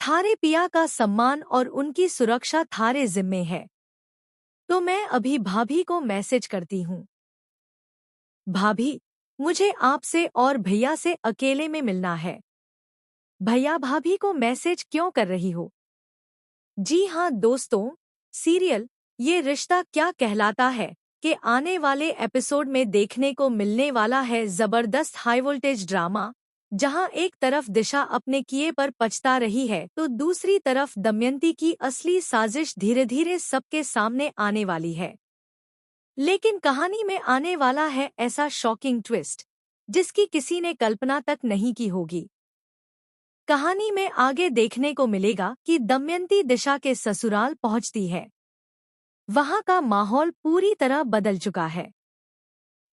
थारे पिया का सम्मान और उनकी सुरक्षा थारे जिम्मे है। तो मैं अभी भाभी को मैसेज करती हूँ। भाभी, मुझे आपसे और भैया से अकेले में मिलना है। भैया भाभी को मैसेज क्यों कर रही हो? जी हाँ दोस्तों, सीरियल ये रिश्ता क्या कहलाता है कि आने वाले एपिसोड में देखने को मिलने वाला है जबरदस्त हाई वोल्टेज ड्रामा, जहां एक तरफ दिशा अपने किए पर पछता रही है तो दूसरी तरफ दमयंती की असली साजिश धीरे धीरे सबके सामने आने वाली है। लेकिन कहानी में आने वाला है ऐसा शॉकिंग ट्विस्ट जिसकी किसी ने कल्पना तक नहीं की होगी। कहानी में आगे देखने को मिलेगा कि दमयंती दिशा के ससुराल पहुंचती है। वहां का माहौल पूरी तरह बदल चुका है।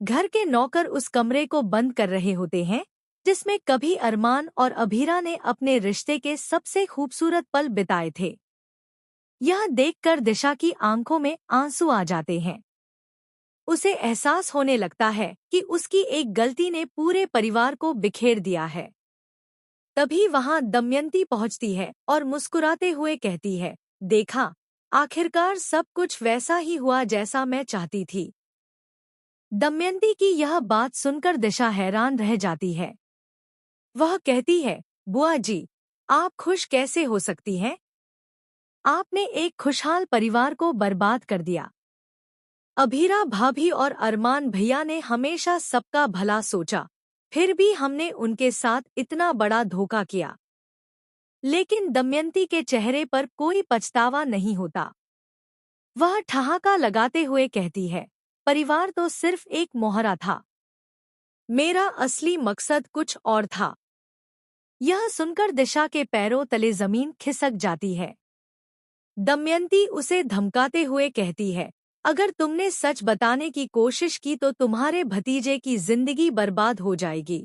घर के नौकर उस कमरे को बंद कर रहे होते हैं जिसमें कभी अरमान और अभीरा ने अपने रिश्ते के सबसे खूबसूरत पल बिताए थे। यह देखकर दिशा की आंखों में आंसू आ जाते हैं। उसे एहसास होने लगता है कि उसकी एक गलती ने पूरे परिवार को बिखेर दिया है। तभी वहां दमयंती पहुंचती है और मुस्कुराते हुए कहती है, देखा, आखिरकार सब कुछ वैसा ही हुआ जैसा मैं चाहती थी। दमयंती की यह बात सुनकर दिशा हैरान रह जाती है। वह कहती है, बुआ जी, आप खुश कैसे हो सकती हैं? आपने एक खुशहाल परिवार को बर्बाद कर दिया। अभीरा भाभी और अरमान भैया ने हमेशा सबका भला सोचा, फिर भी हमने उनके साथ इतना बड़ा धोखा किया। लेकिन दमयंती के चेहरे पर कोई पछतावा नहीं होता। वह ठहाका लगाते हुए कहती है, परिवार तो सिर्फ एक मोहरा था। मेरा असली मकसद कुछ और था। यह सुनकर दिशा के पैरों तले जमीन खिसक जाती है। दमयंती उसे धमकाते हुए कहती है, अगर तुमने सच बताने की कोशिश की तो तुम्हारे भतीजे की जिंदगी बर्बाद हो जाएगी।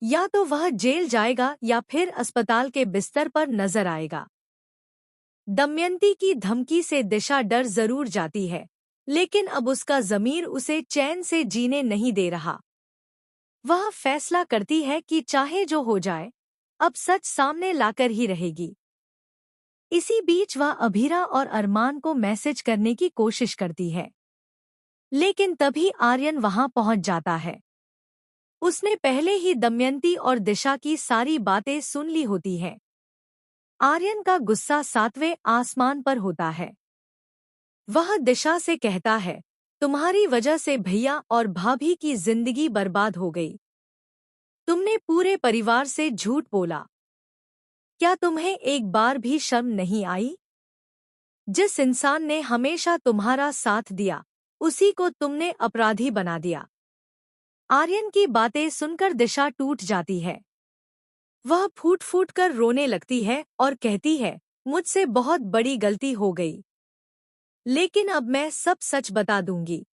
या तो वह जेल जाएगा या फिर अस्पताल के बिस्तर पर नजर आएगा। दमयंती की धमकी से दिशा डर जरूर जाती है, लेकिन अब उसका ज़मीर उसे चैन से जीने नहीं दे रहा। वह फैसला करती है कि चाहे जो हो जाए, अब सच सामने लाकर ही रहेगी। इसी बीच वह अभीरा और अरमान को मैसेज करने की कोशिश करती है, लेकिन तभी आर्यन वहां पहुंच जाता है। उसने पहले ही दमयंती और दिशा की सारी बातें सुन ली होती है। आर्यन का गुस्सा 7वें आसमान पर होता है। वह दिशा से कहता है, तुम्हारी वजह से भैया और भाभी की जिंदगी बर्बाद हो गई। तुमने पूरे परिवार से झूठ बोला। क्या तुम्हें एक बार भी शर्म नहीं आई? जिस इंसान ने हमेशा तुम्हारा साथ दिया, उसी को तुमने अपराधी बना दिया। आर्यन की बातें सुनकर दिशा टूट जाती है। वह फूट फूट कर रोने लगती है और कहती है, मुझसे बहुत बड़ी गलती हो गई, लेकिन अब मैं सब सच बता दूंगी।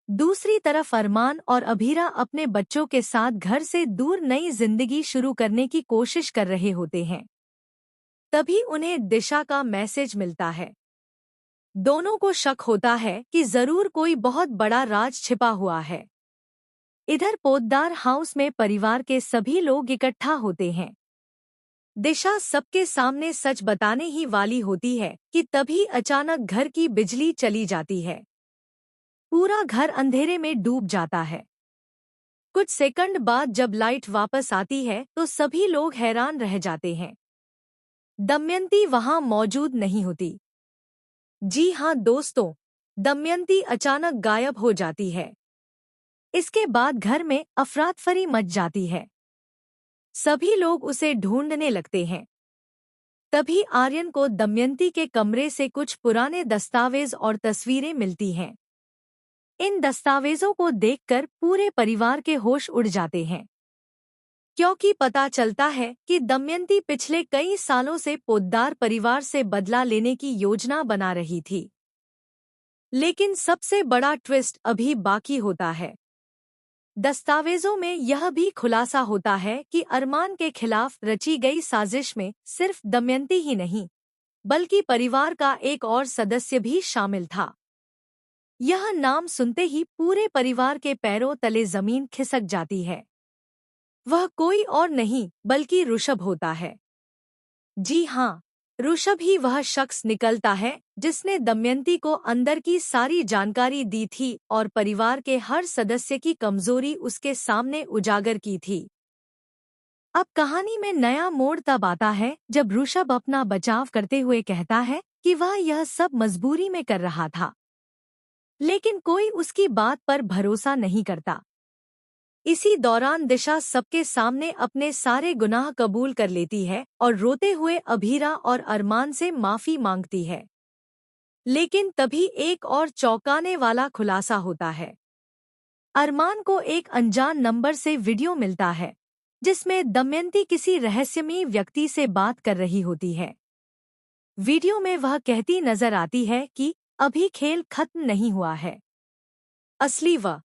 दूसरी तरफ अरमान और अभीरा अपने बच्चों के साथ घर से दूर नई जिंदगी शुरू करने की कोशिश कर रहे होते हैं। तभी उन्हें दिशा का मैसेज मिलता है। दोनों को शक होता है कि जरूर कोई बहुत बड़ा राज छिपा हुआ है। इधर पोद्दार हाउस में परिवार के सभी लोग इकट्ठा होते हैं। दिशा सबके सामने सच बताने ही वाली होती है कि तभी अचानक घर की बिजली चली जाती है। पूरा घर अंधेरे में डूब जाता है। कुछ सेकंड बाद जब लाइट वापस आती है तो सभी लोग हैरान रह जाते हैं। दमयंती वहां मौजूद नहीं होती। जी हाँ दोस्तों, दमयंती अचानक गायब हो जाती है। इसके बाद घर में अफरातफरी मच जाती है। सभी लोग उसे ढूंढने लगते हैं। तभी आर्यन को दमयंती के कमरे से कुछ पुराने दस्तावेज और तस्वीरें मिलती हैं। इन दस्तावेजों को देखकर पूरे परिवार के होश उड़ जाते हैं, क्योंकि पता चलता है कि दमयंती पिछले कई सालों से पोद्दार परिवार से बदला लेने की योजना बना रही थी। लेकिन सबसे बड़ा ट्विस्ट अभी बाकी होता है। दस्तावेजों में यह भी खुलासा होता है कि अरमान के खिलाफ रची गई साजिश में सिर्फ दमयंती ही नहीं, बल्कि परिवार का एक और सदस्य भी शामिल था। यह नाम सुनते ही पूरे परिवार के पैरों तले जमीन खिसक जाती है। वह कोई और नहीं बल्कि ऋषभ होता है। जी हाँ, ऋषभ ही वह शख्स निकलता है जिसने दमयंती को अंदर की सारी जानकारी दी थी और परिवार के हर सदस्य की कमजोरी उसके सामने उजागर की थी। अब कहानी में नया मोड़ तब आता है जब ऋषभ अपना बचाव करते हुए कहता है कि वह यह सब मजबूरी में कर रहा था, लेकिन कोई उसकी बात पर भरोसा नहीं करता। इसी दौरान दिशा सबके सामने अपने सारे गुनाह कबूल कर लेती है और रोते हुए अभीरा और अरमान से माफी मांगती है। लेकिन तभी एक और चौंकाने वाला खुलासा होता है। अरमान को एक अनजान नंबर से वीडियो मिलता है जिसमें दमयंती किसी रहस्यमयी व्यक्ति से बात कर रही होती है। वीडियो में वह कहती नजर आती है कि अभी खेल खत्म नहीं हुआ है, असली वह